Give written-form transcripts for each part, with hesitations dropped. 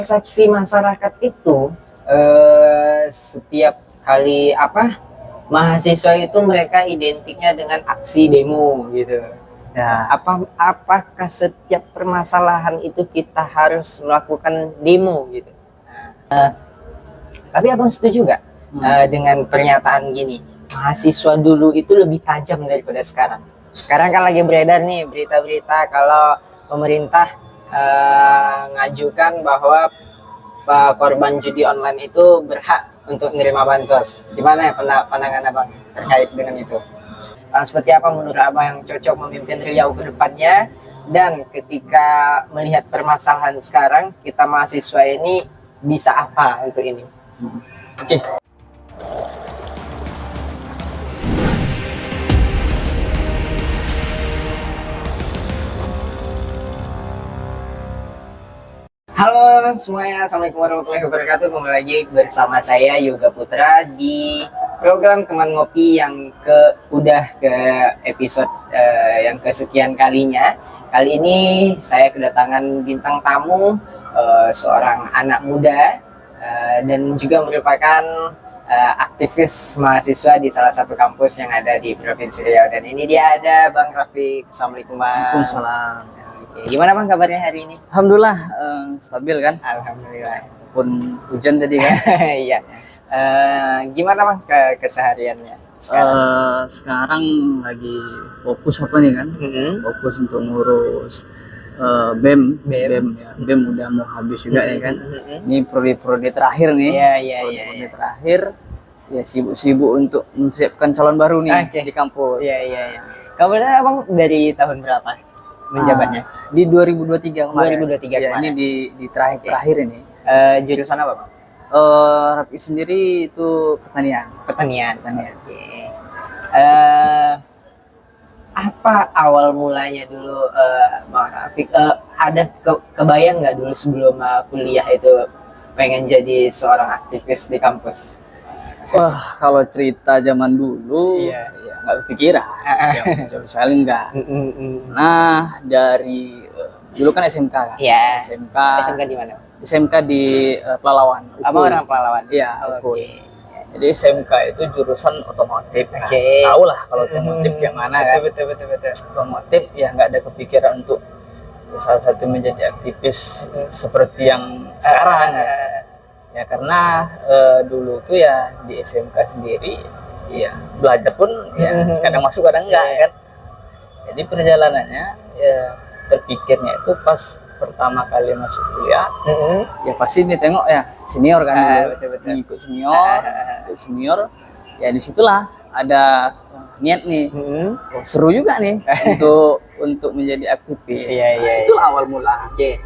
Persepsi masyarakat itu setiap kali mahasiswa itu mereka identiknya dengan aksi demo gitu. Ya, Apakah setiap permasalahan itu kita harus melakukan demo gitu? Tapi abang setuju nggak dengan pernyataan gini? Mahasiswa dulu itu lebih tajam daripada sekarang. Sekarang kan lagi beredar nih berita-berita kalau pemerintah ngajukan bahwa korban judi online itu berhak untuk menerima bansos. Gimana ya pandangan abang terkait dengan itu? Seperti apa menurut abang yang cocok memimpin Riau ke depannya? Dan ketika melihat permasalahan sekarang, kita mahasiswa ini bisa apa untuk ini? oke. Halo semuanya, Assalamualaikum warahmatullahi wabarakatuh. Kembali lagi bersama saya Yoga Putra di program Teman Ngopi yang udah ke episode yang kesekian kalinya. Kali ini saya kedatangan bintang tamu, seorang anak muda dan juga merupakan aktivis mahasiswa di salah satu kampus yang ada di Provinsi Riau. Dan ini dia ada Bang Rafiq. Assalamualaikum Bang. Waalaikumsalam. Gimana Bang kabarnya hari ini? Alhamdulillah stabil kan, Alhamdulillah. pun hujan tadi kan. Iya. Gimana Bang kesehariannya sekarang? Sekarang lagi fokus apa nih kan? Fokus untuk ngurus BEM ya. BEM udah mau habis juga ya kan. Ini prodi terakhir nih. Iya. Prodi terakhir ya, sibuk-sibuk untuk mempersiapkan calon baru nih di kampus. Iya. Kabarnya Abang dari tahun berapa menjabatnya? Di 2023 kemarin. 2023 ya, kemarin. Ini di terakhir ini. Jurusan apa Bang? Rafi sendiri itu pertanian. Pertanian. Oke. Apa awal mulanya dulu Bang Rafiq? Ada kebayang nggak dulu sebelum kuliah itu pengen jadi seorang aktivis di kampus? Wah, kalau cerita zaman dulu, Iya. ya nggak kepikiran. Ya, sekali enggak. Nah, dari dulu kan SMK kan? Iya. SMK di mana? SMK di Pelalawan. Abang orang Pelalawan? Iya, Oke. Jadi SMK itu jurusan otomotif. Oke. Tahu lah kalau otomotif yang mana kan? Betul. Otomotif ya nggak ada kepikiran untuk salah satu menjadi aktivis seperti yang sekarang. Ya karena dulu tuh ya di SMK sendiri ya belajar pun ya kadang masuk kadang enggak kan. Jadi perjalanannya ya terpikirnya itu pas pertama kali masuk kuliah, ya pasti ditengok ya senior kan dulu, ikut senior, ya disitulah ada niat nih, seru juga nih untuk menjadi aktivis. Iya. Itulah awal mula. Oke.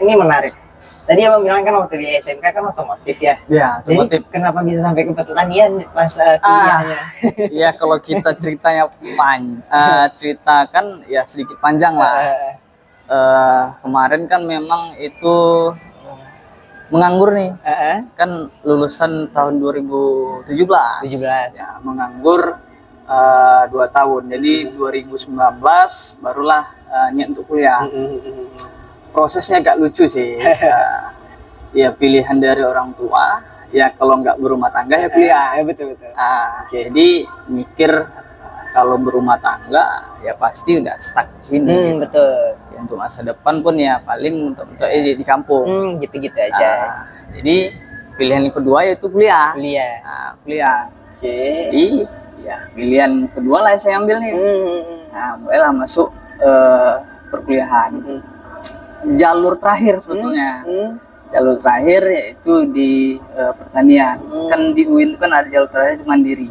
Ini menarik. Tadi abang bilang kan waktu di SMK kan otomotif ya. Ya, otomotif. Jadi kenapa bisa sampai ke pertanian pas kuliahnya? Ya kalau kita ceritanya ceritakan ya sedikit panjang lah. Kemarin kan memang itu menganggur nih. Kan lulusan tahun 2017. Ya, menganggur 2 tahun. Jadi 2019 barulah niat untuk kuliah. Prosesnya agak lucu sih. Ya pilihan dari orang tua. Ya kalau nggak berumah tangga ya kuliah. Betul. Jadi mikir kalau berumah tangga ya pasti udah stuck di sini. Betul. Ya, untuk masa depan pun ya paling untuk di kampung. Gitu aja. Jadi pilihan kedua yaitu kuliah. Kuliah. Oke. Jadi ya pilihan kedua lah saya ambil nih. Nah mulailah masuk perkuliahan. Jalur terakhir sebetulnya. Jalur terakhir yaitu di pertanian. Kan di UIN itu kan ada jalur terakhir itu mandiri.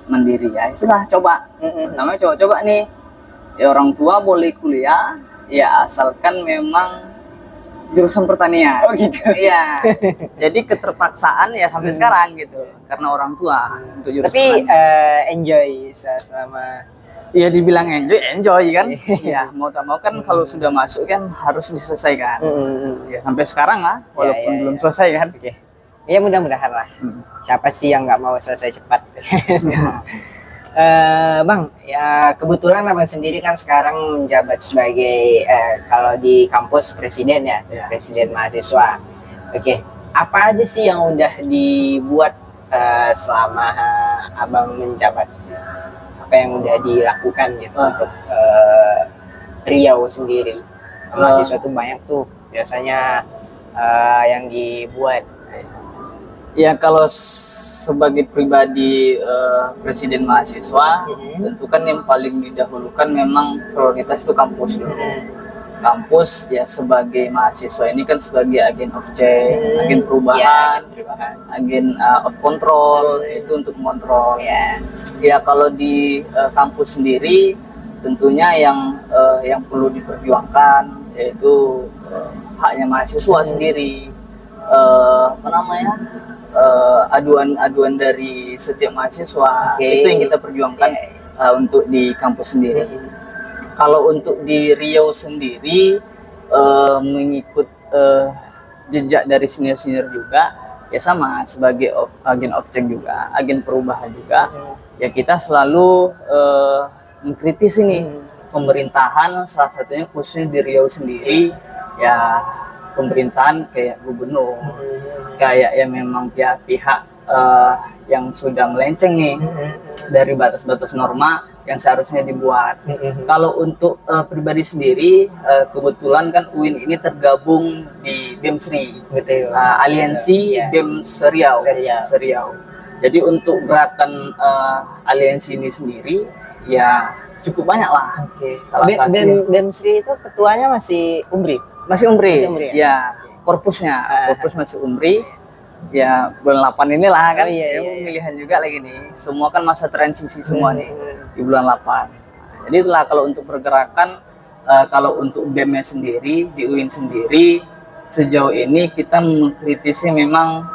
Mandiri ya. Itulah coba. Pertama coba nih. Ya orang tua boleh kuliah ya asalkan memang jurusan pertanian. Oh gitu. Iya. Jadi keterpaksaan ya sampai sekarang gitu. Karena orang tua untuk jurusan. Tapi enjoy selama. Ya dibilang enjoy kan. Ya mau tak mau kan kalau sudah masuk kan harus diselesaikan. Ya sampai sekarang lah walaupun belum selesai kan. Ya mudah-mudahan lah. Siapa sih yang nggak mau selesai cepat? Bang, ya kebetulan abang sendiri kan sekarang menjabat sebagai kalau di kampus presiden ya, Ya. presiden mahasiswa. Oke, apa aja sih yang udah dibuat selama abang menjabat? Apa yang udah dilakukan gitu untuk Riau sendiri? Mahasiswa tuh banyak tuh biasanya yang dibuat. Ya kalau sebagai pribadi presiden mahasiswa, tentu kan yang paling didahulukan memang prioritas itu kampus dulu. Kampus ya sebagai mahasiswa ini kan sebagai agen of change, agen perubahan, agen of control, itu untuk mengontrol. Ya kalau di kampus sendiri tentunya yang perlu diperjuangkan yaitu haknya mahasiswa sendiri. Apa namanya? Aduan-aduan dari setiap mahasiswa itu yang kita perjuangkan untuk di kampus sendiri. Kalau untuk di Riau sendiri mengikut jejak dari senior-senior juga ya sama sebagai agen of change juga, agen perubahan juga. Ya kita selalu mengkritisi nih pemerintahan, salah satunya khususnya di Riau sendiri ya pemerintahan kayak gubernur, kayak yang memang pihak-pihak yang sudah melenceng nih dari batas-batas norma yang seharusnya dibuat. Kalau untuk pribadi sendiri, kebetulan kan UIN ini tergabung di BEM-SRI, aliansi BEM Seriau. Jadi untuk gerakan aliansi ini sendiri, ya cukup banyak lah. Salah satu BEM-SRI itu ketuanya masih Umri? Masih Umri ya. Korpusnya masih Umri. Ya bulan 8 inilah kan pemilihan juga lagi nih, semua kan masa transisi semua nih di bulan 8. Jadi itulah kalau untuk pergerakan, kalau untuk BEM-nya sendiri di UIN sendiri sejauh ini kita mengkritisi memang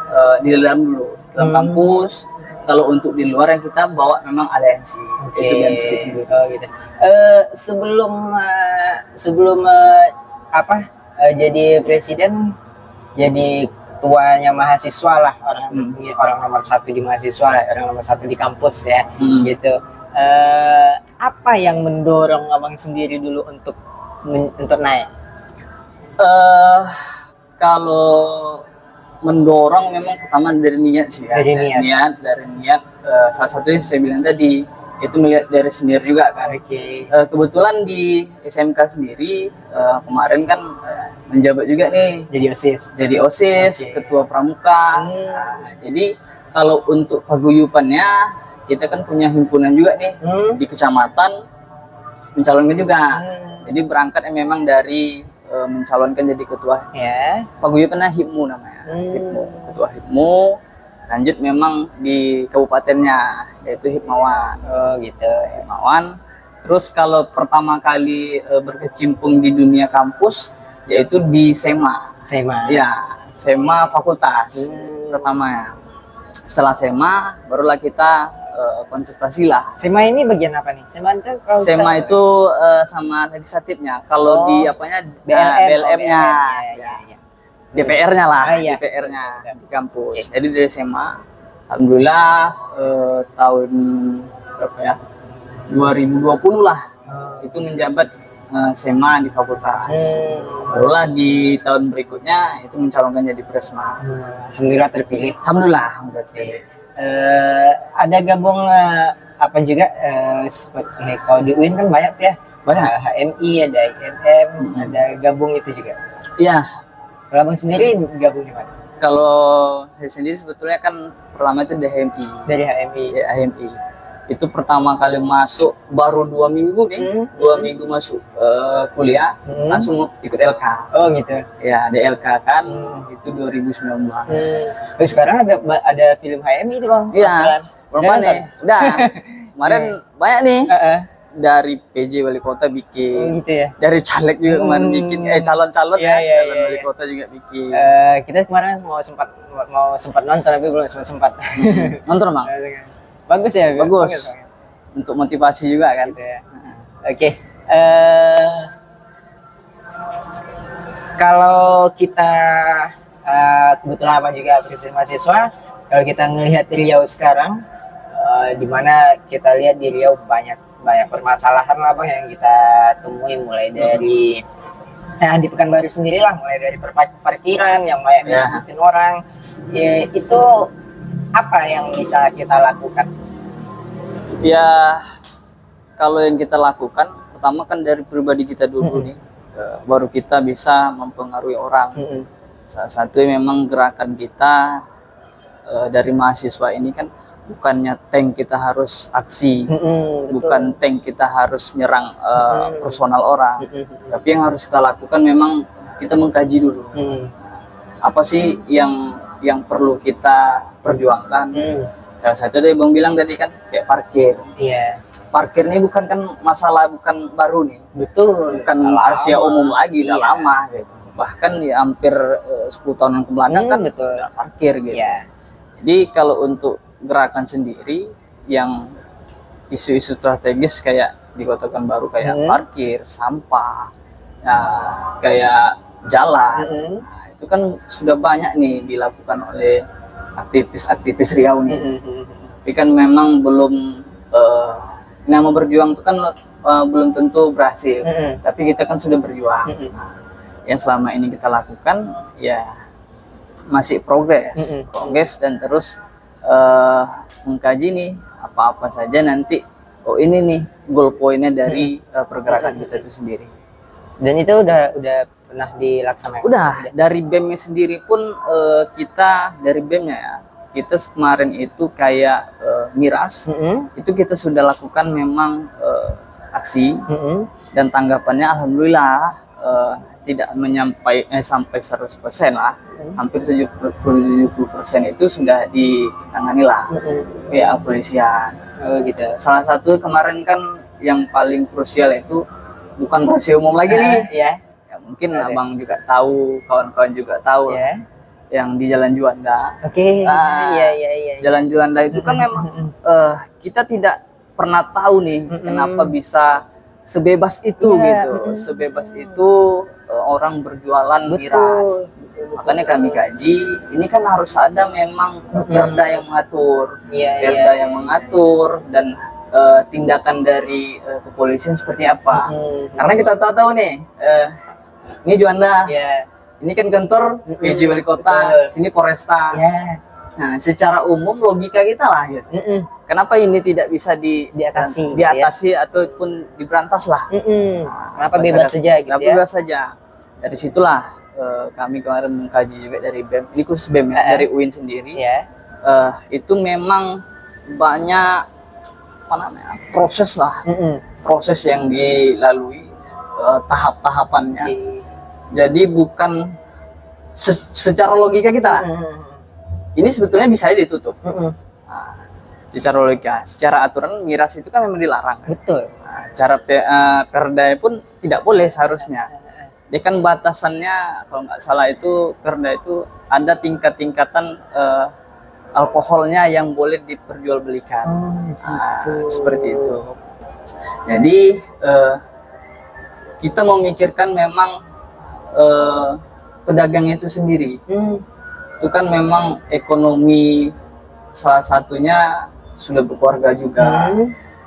di dalam kampus. Kalau untuk di luar yang kita bawa memang aliansi itu BEM sendiri. Gitu. Sebelum jadi presiden, jadi ketuanya mahasiswa lah, orang nomor satu di mahasiswa lah, orang nomor satu di kampus ya, gitu. Apa yang mendorong abang sendiri dulu untuk naik? Kalau mendorong memang pertama dari niat sih ya. Dari niat. Salah satunya saya bilang tadi itu melihat dari senior juga kan. Kebetulan di SMK sendiri kemarin kan menjabat juga nih jadi OSIS, ketua pramuka. Jadi kalau untuk paguyupannya kita kan punya himpunan juga nih di kecamatan mencalonkan juga. Jadi berangkat memang dari mencalonkan jadi ketua paguyupannya HIPMU namanya. Ketua HIPMU. Lanjut memang di kabupatennya yaitu Hipmawan. Hipmawan. Terus kalau pertama kali berkecimpung di dunia kampus yaitu di SEMA. Ya, SEMA fakultas pertamanya. Setelah SEMA barulah kita kontestasi lah. SEMA ini bagian apa nih? SEMA itu sama legislatifnya. Kalau di apanya BLM-nya. DPR-nya lah, DPR-nya di kampus. Jadi dari SMA, alhamdulillah tahun berapa ya? 2020 lah. Itu menjabat SMA di fakultas. Barulah di tahun berikutnya itu mencalonkan jadi Presma. Alhamdulillah terpilih. Alhamdulillah terpilih. Ada gabung apa juga seperti kalau di UIN kan banyak ya. Banyak HMI, ada IMM, ada gabung itu juga. Iya. Kalau abang sendiri gabung di mana? Kalau saya sendiri sebetulnya kan pertama itu dari HMI. Dari HMI. Ya, HMI. Itu pertama kali masuk baru 2 minggu nih. 2 minggu masuk kuliah langsung ikut LK. Oh gitu. Ya, ada LK kan itu 2019. Terus sekarang ada film HMI itu bang? Iya. Berapa nih? Udah. Kemarin banyak nih. Dari PJ wali kota bikin, gitu ya. Dari caleg juga kemarin bikin, calon-calon calon wali kota juga bikin. Kita kemarin mau sempat nonton tapi belum sempat. Nonton bang? Bagus ya. Bagus. Untuk motivasi juga kan. Gitu ya. Oke. Kalau kita kebetulan apa juga presiden mahasiswa, kalau kita ngelihat Riau sekarang, dimana kita lihat di Riau banyak permasalahan lah Bang yang kita temui, mulai dari di Pekanbaru sendiri lah, mulai dari parkiran yang banyak diikutin orang. Itu apa yang bisa kita lakukan? Ya, kalau yang kita lakukan pertama kan dari pribadi kita dulu nih, baru kita bisa mempengaruhi orang. Salah satu memang gerakan kita dari mahasiswa ini kan bukannya tank kita harus aksi, bukan tank kita harus nyerang personal orang, tapi yang harus kita lakukan memang kita mengkaji dulu apa sih yang perlu kita perjuangkan. Salah satu dari Bang bilang tadi kan kayak parkir. Parkir ini bukan kan masalah, bukan baru nih, bukan rahasia umum lagi, udah lama gitu. Bahkan ya hampir 10 tahun kebelakang kan parkir gitu. Jadi kalau untuk gerakan sendiri yang isu-isu strategis kayak di Kota Pekanbaru kayak parkir, sampah, kayak jalan, nah, itu kan sudah banyak nih dilakukan oleh aktivis Riau nih. Tapi kan memang belum nama berjuang itu kan belum tentu berhasil, tapi kita kan sudah berjuang. Yang selama ini kita lakukan ya masih progres dan terus mengkaji nih apa-apa saja nanti, oh ini nih goal pointnya dari pergerakan kita itu sendiri. Dan itu udah pernah dilaksanakan? Udah, dari BEM-nya sendiri pun kita dari BEM-nya ya, kita kemarin itu kayak miras, itu kita sudah lakukan memang aksi, dan tanggapannya alhamdulillah tidak sampai 100% lah, hampir 70% itu sudah ditangani lah ya polisian. Gitu. Salah satu kemarin kan yang paling krusial itu bukan rahasia umum lagi nih, ya mungkin abang juga tahu, kawan-kawan juga tahu lah, yang di Jalan Juanda. Jalan Juanda itu kan memang kita tidak pernah tahu nih kenapa bisa sebebas itu gitu, sebebas itu orang berjualan miras. Makanya kami kaji, ini kan harus ada memang perda yang mengatur, perda yang mengatur, dan tindakan dari kepolisian seperti apa. Karena kita tahu nih, ini Juanda, ini kan kantor PJ Wali Kota, sini Polresta. Nah, secara umum logika kita lah gitu. Kenapa ini tidak bisa diatasi ataupun diberantas lah? Kenapa bebas saja gitu ya? Bebas saja. Dari situlah kami kemarin mengkaji juga dari BEM, ini khusus BEM ya, dari UIN sendiri. Itu memang banyak apa namanya, proses lah, proses yang dilalui, tahap-tahapannya. Jadi bukan secara logika kita. Ini sebetulnya bisa ditutup. Secara logika, secara aturan miras itu kan memang dilarang. Nah, cara perda pun tidak boleh seharusnya. Dia kan batasannya kalau nggak salah itu perda itu ada tingkatan alkoholnya yang boleh diperjualbelikan. Seperti itu. Jadi kita memikirkan memang pedagang itu sendiri. Itu kan memang ekonomi salah satunya sudah berkeluarga juga,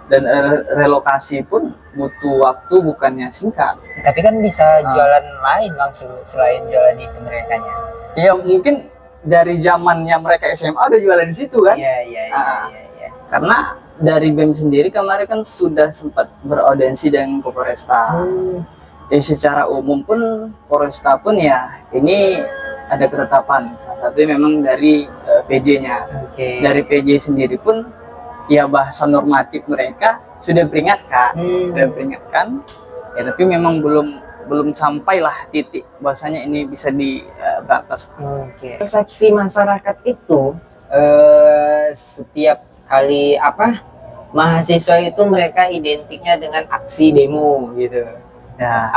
dan relokasi pun butuh waktu, bukannya singkat. Tapi kan bisa jualan lain langsung selain jualan di mereka nya. Ya mungkin dari zamannya mereka SMA udah jualan di situ kan. Karena dari BEM sendiri kemarin kan sudah sempat beraudiensi dengan Polresta. Secara umum pun Polresta pun ya ini ada ketetapan, salah satunya memang dari PJ-nya. Dari PJ sendiri pun ya bahasa normatif mereka sudah peringatkan, ya tapi memang belum sampailah titik bahwasanya ini bisa diberantas. Persepsi masyarakat itu setiap kali mahasiswa itu mereka identiknya dengan aksi demo gitu. Ya,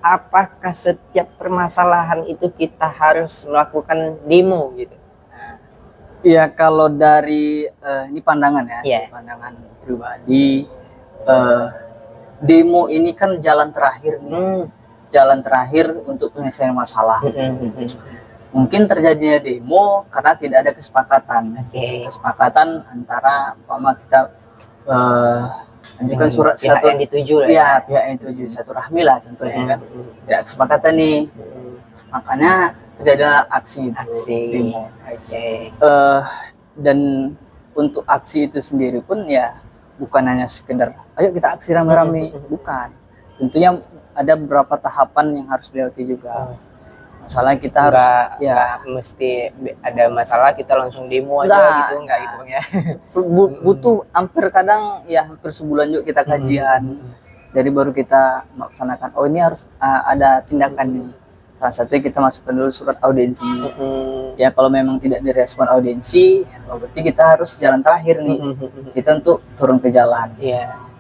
apakah setiap permasalahan itu kita harus melakukan demo gitu? Ya kalau dari ini pandangan ya, pandangan pribadi, demo ini kan jalan terakhir nih, jalan terakhir untuk penyelesaian masalah. mungkin terjadinya demo karena tidak ada kesepakatan. Kesepakatan antara umpama kita ajukan surat pihak yang dituju lah ya, pihak yang dituju satu rahmi lah contohnya kan. Tidak kesepakatan nih. Makanya terjadi aksi demo. Dan untuk aksi itu sendiri pun ya bukan hanya sekedar ayo kita aksi rame-rame, bukan. Tentunya ada beberapa tahapan yang harus dilewati juga. Masalah kita harus nggak mesti ada masalah kita langsung demo aja gitu, nggak gitu Bang ya. Butuh hampir sebulan juga kita kajian. Jadi baru kita melaksanakan. Oh ini harus ada tindakan nih. Salah satunya kita masukkan dulu surat audiensi. Ya kalau memang tidak direspon audiensi, berarti kita harus jalan terakhir nih. Kita untuk turun ke jalan.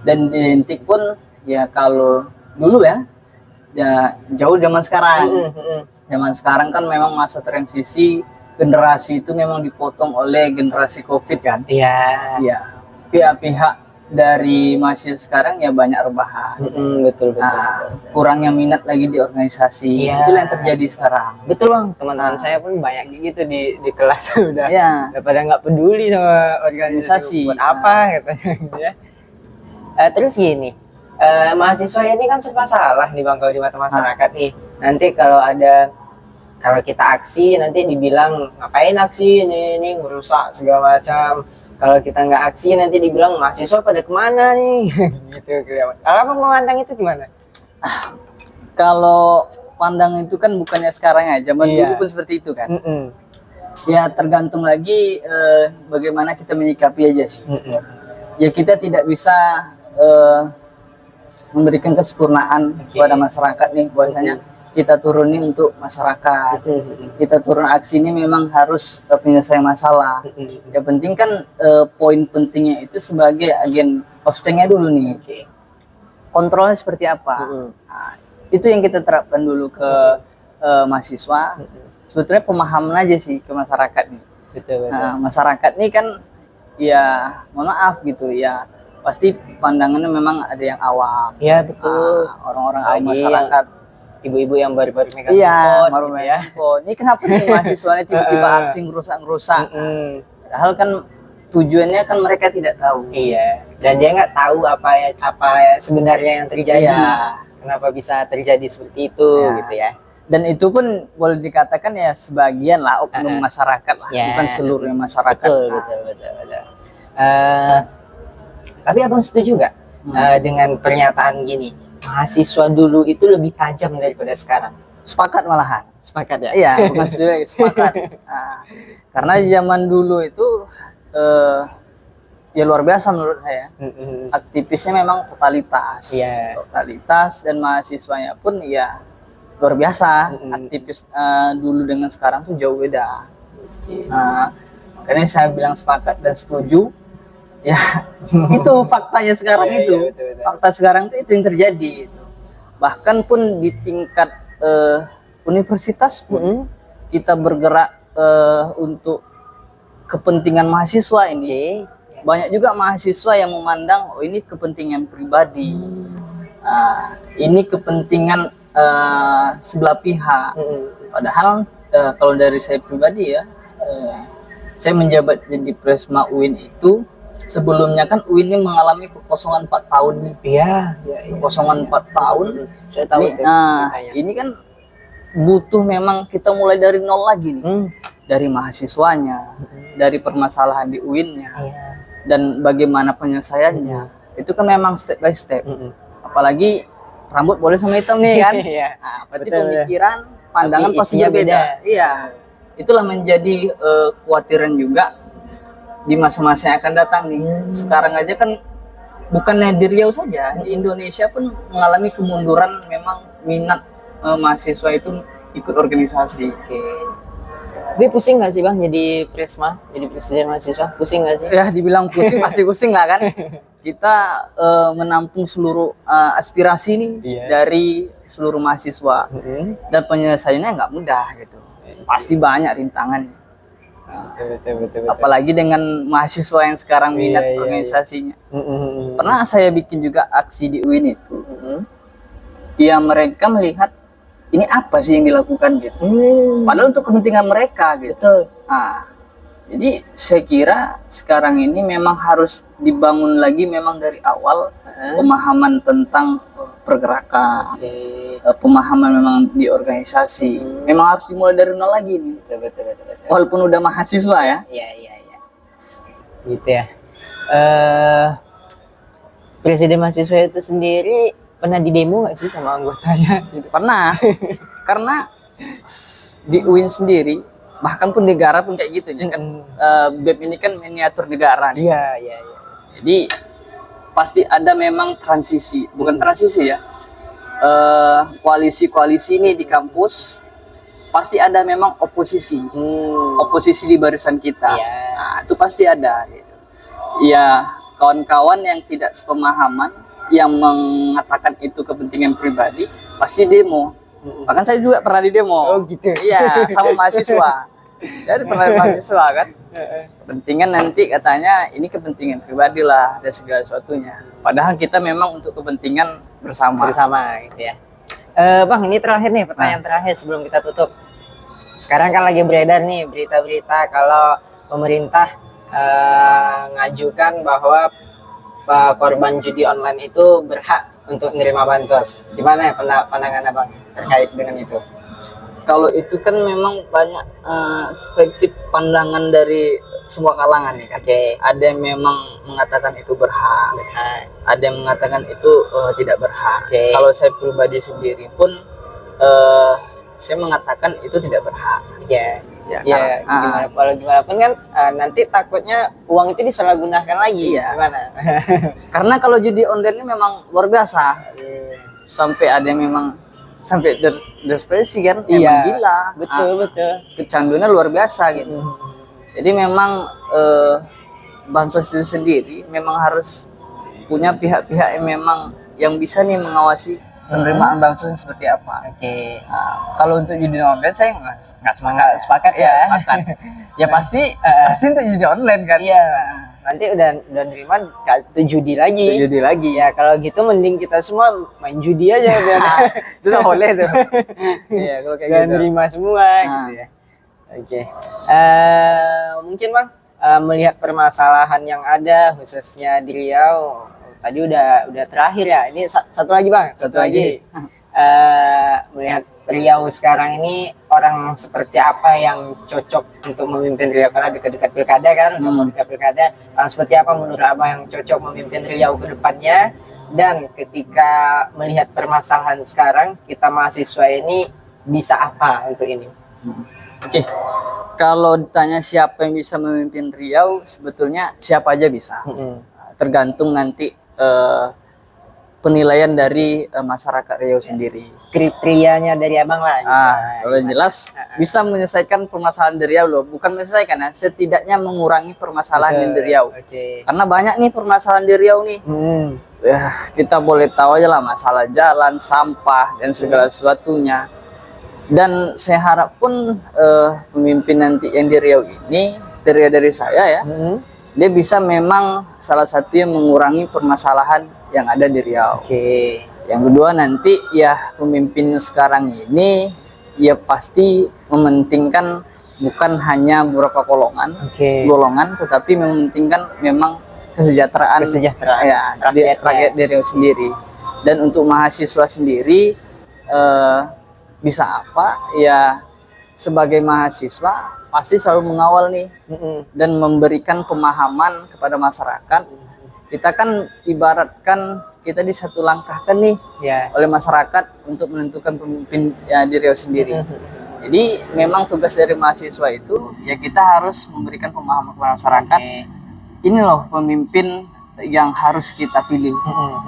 Dan identik pun ya kalau dulu ya jauh zaman sekarang. Zaman sekarang kan memang masa transisi generasi itu memang dipotong oleh generasi COVID kan. Iya. Pihak-pihak dari mahasiswa sekarang ya banyak rebahan. Betul. Kurangnya minat lagi di organisasi. Itulah yang terjadi sekarang. Betul Bang, teman-teman saya pun banyak gitu di kelas udah. Daripada nggak peduli sama organisasi. Buat apa katanya. Terus gini, mahasiswa ini kan serba salah nih Bang kalau di mata masyarakat nih. Nanti kalau kita aksi nanti dibilang ngapain aksi ini ngerusak segala macam. Kalau kita nggak aksi nanti dibilang mahasiswa pada kemana nih gitu. Kalau Abang memandang itu gimana? Kalau pandang itu kan bukannya sekarang aja, zaman dulu pun seperti itu kan. Ya tergantung lagi bagaimana kita menyikapi aja sih. Ya kita tidak bisa memberikan kesempurnaan kepada masyarakat nih, bahwasanya kita turun nih untuk masyarakat. Kita turun aksi ini memang harus penyelesaian masalah. Yang penting kan poin pentingnya itu sebagai agen of change-nya dulu nih. Kontrolnya seperti apa? Nah, itu yang kita terapkan dulu ke mahasiswa. Sebetulnya pemahaman aja sih ke masyarakat nih. Nah, masyarakat nih kan ya mohon maaf gitu ya, pasti pandangannya memang ada yang awam. Iya betul. Orang-orang awam masyarakat, ibu-ibu yang baru-baru megang baru megang handphone. Ini kenapa nih mahasiswanya tiba-tiba aksi ngerusak-ngerusak? Padahal kan tujuannya kan mereka tidak tahu. Dan dia nggak tahu apa sebenarnya yang terjadi. Kenapa bisa terjadi seperti itu gitu ya. Dan itu pun boleh dikatakan ya sebagian lah oknum masyarakat lah, bukan seluruh masyarakat. Betul. Tapi Abang setuju nggak dengan pernyataan gini, mahasiswa dulu itu lebih tajam daripada sekarang? Sepakat malahan. Sepakat ya? Iya, bukan setuju lagi, sepakat. Karena zaman dulu itu ya luar biasa menurut saya. Aktivisnya memang totalitas. Totalitas, dan mahasiswanya pun ya luar biasa. Aktivis dulu dengan sekarang tuh jauh beda. Makanya saya bilang sepakat dan setuju. Ya, itu faktanya sekarang itu. Betul. Fakta sekarang itu yang terjadi. Bahkan pun di tingkat universitas pun kita bergerak untuk kepentingan mahasiswa ini. Banyak juga mahasiswa yang memandang ini kepentingan pribadi. Ini kepentingan sebelah pihak. Padahal kalau dari saya pribadi ya, saya menjabat jadi Presma UIN itu sebelumnya kan UIN ini mengalami kekosongan 4 tahun nih. Kekosongan 4 tahun. Saya tahu. Ini kan butuh memang kita mulai dari nol lagi nih. Dari mahasiswanya, dari permasalahan di UIN-nya, dan bagaimana penyelesaiannya. Itu kan memang step by step. Apalagi rambut boleh sama hitam nih kan. Berarti pemikiran, pandangan pasti berbeda. Itulah menjadi kekhawatiran juga di masa-masa yang akan datang nih. Sekarang aja kan bukannya di Riau saja, di Indonesia pun mengalami kemunduran memang minat mahasiswa itu ikut organisasi. Tapi pusing nggak sih Bang jadi Presma, jadi presiden mahasiswa? Pusing nggak sih? Ya dibilang pusing pasti pusing lah kan. Kita menampung seluruh aspirasi nih dari seluruh mahasiswa. Dan penyelesaiannya nggak mudah gitu. Pasti banyak rintangannya. Betul. Apalagi dengan mahasiswa yang sekarang minat organisasinya. Pernah saya bikin juga aksi di UIN itu. Ya mereka melihat ini apa sih yang dilakukan gitu. Padahal untuk kepentingan mereka gitu. Betul. Nah, jadi saya kira sekarang ini memang harus dibangun lagi memang dari awal pemahaman tentang pergerakan, pemahaman memang di organisasi. Memang harus dimulai dari nol lagi nih. Betul. Walaupun udah mahasiswa ya. Iya. Gitu ya. Presiden mahasiswa itu sendiri pernah didemo nggak sih sama anggotanya? Gitu. Pernah. Karena di UIN sendiri, bahkan pun negara pun kayak gitu ya kan. BEM ini kan miniatur negara nih. Iya. Jadi pasti ada memang transisi, bukan transisi ya. Koalisi-koalisi ini di kampus pasti ada memang oposisi. Oposisi di barisan kita. Iya. Nah, itu pasti ada gitu. Ya, kawan-kawan yang tidak sepemahaman yang mengatakan itu kepentingan pribadi pasti demo. Bahkan saya juga pernah di demo. Oh gitu. Iya, sama mahasiswa. Saya pernah mahasiswa kan. Kepentingan nanti katanya ini kepentingan pribadi lah dan segala sesuatunya. Padahal kita memang untuk kepentingan bersama. Gitu ya. Bang, ini terakhir nih, pertanyaan terakhir sebelum kita tutup. Sekarang kan lagi beredar nih berita-berita kalau pemerintah ngajukan bahwa korban judi online itu berhak untuk menerima bansos. Gimana ya pandangan Abang terkait dengan itu? Kalau itu kan memang banyak perspektif pandangan dari semua kalangan nih kan. Ada yang memang mengatakan itu berhak, ada yang mengatakan itu tidak berhak. Kalau saya pribadi sendiri pun saya mengatakan itu tidak berhak. Gimana pun kan nanti takutnya uang itu disalahgunakan lagi. Gimana? Karena kalau judi online ini memang luar biasa. Sampai ada yang memang sampai depresi kan, memang gila. Betul. Kecanduannya luar biasa gitu. Jadi memang bansos itu sendiri memang harus punya pihak-pihak yang memang yang bisa nih mengawasi penerimaan bansos seperti apa. Kalau untuk judi online saya nggak sepakat ya. Ya pasti untuk judi online kan. Nanti udah nerima gak judi lagi. Ya kalau gitu mending kita semua main judi aja biar itu nggak boleh tuh. Iya kalau kayak gitu. nerima semua gitu ya. Mungkin Bang melihat permasalahan yang ada khususnya di Riau, tadi udah terakhir ya. Ini satu lagi Bang, satu lagi. Melihat Riau sekarang ini orang seperti apa yang cocok untuk memimpin Riau, karena dekat-dekat pilkada kan, dekat pilkada, orang seperti apa menurut Abang yang cocok memimpin Riau ke depannya? Dan ketika melihat permasalahan sekarang, kita mahasiswa ini bisa apa untuk ini? Kalau ditanya siapa yang bisa memimpin Riau, sebetulnya siapa aja bisa. Tergantung nanti penilaian dari masyarakat Riau sendiri. Kriterianya dari Abang lah. Kalau jelas bisa menyelesaikan permasalahan di Riau loh. Bukan menyelesaikan ya, setidaknya mengurangi permasalahan di Riau. Karena banyak nih permasalahan di Riau nih. Ya, kita boleh tahu aja lah masalah jalan, sampah dan segala sesuatunya. Dan saya harap pun pemimpin nanti yang di Riau ini dari saya ya, dia bisa memang salah satu yang mengurangi permasalahan yang ada di Riau. Yang kedua nanti ya pemimpin sekarang ini ya pasti mementingkan bukan hanya beberapa golongan, tetapi mementingkan memang kesejahteraan ya, rakyat di Riau sendiri. Dan untuk mahasiswa sendiri bisa apa ya, sebagai mahasiswa pasti selalu mengawal nih dan memberikan pemahaman kepada masyarakat. Kita kan ibaratkan kita di satu langkah kan nih oleh masyarakat untuk menentukan pemimpin ya, di Riau sendiri. Jadi memang tugas dari mahasiswa itu ya kita harus memberikan pemahaman kepada masyarakat. Ini loh pemimpin yang harus kita pilih,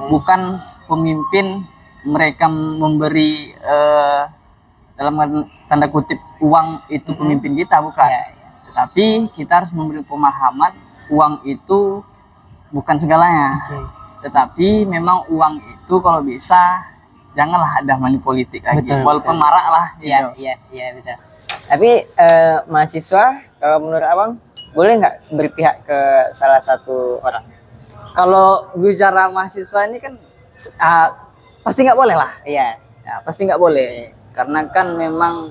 bukan pemimpin mereka memberi dalam tanda kutip uang itu pemimpin kita, bukan. Tetapi kita harus memberi pemahaman uang itu bukan segalanya. Tetapi memang uang itu kalau bisa janganlah ada money politik lagi. Walaupun marak lah gitu. Iya betul. Tapi mahasiswa kalau menurut Abang boleh nggak berpihak ke salah satu orang? Kalau bicara mahasiswa ini kan pasti nggak boleh lah. Ya, pasti nggak boleh. karena kan memang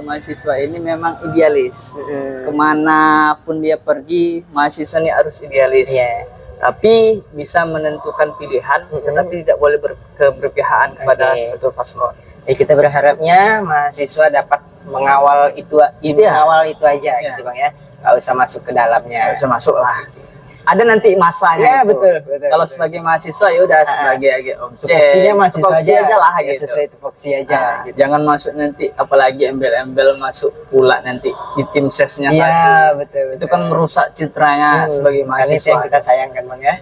mahasiswa ini memang idealis. Mm-mm. Kemanapun dia pergi, mahasiswa ini harus idealis. Iya. Tapi bisa menentukan pilihan, tetapi tidak boleh keberpihakan kepada Oke. suatu paslon. Ya, kita berharapnya mahasiswa dapat mengawal itu Iya. mengawal itu aja Iya. gitu Bang ya. Nggak usah masuk ke dalamnya. Nggak bisa masuk lah. Ada nanti masanya. Ya, itu. betul, betul, Kalau betul. sebagai mahasiswa ya udah sebagai objek. Tupoksinya mahasiswa Tupoksi aja lah ya, gitu. sesuai tupoksi aja Nah, gitu. jangan masuk nanti apalagi embel-embel masuk pula nanti di tim sesnya Iya, satu. betul, Itu kan merusak citranya sebagai Kan itu yang mahasiswa. kita sayangkan Bang ya.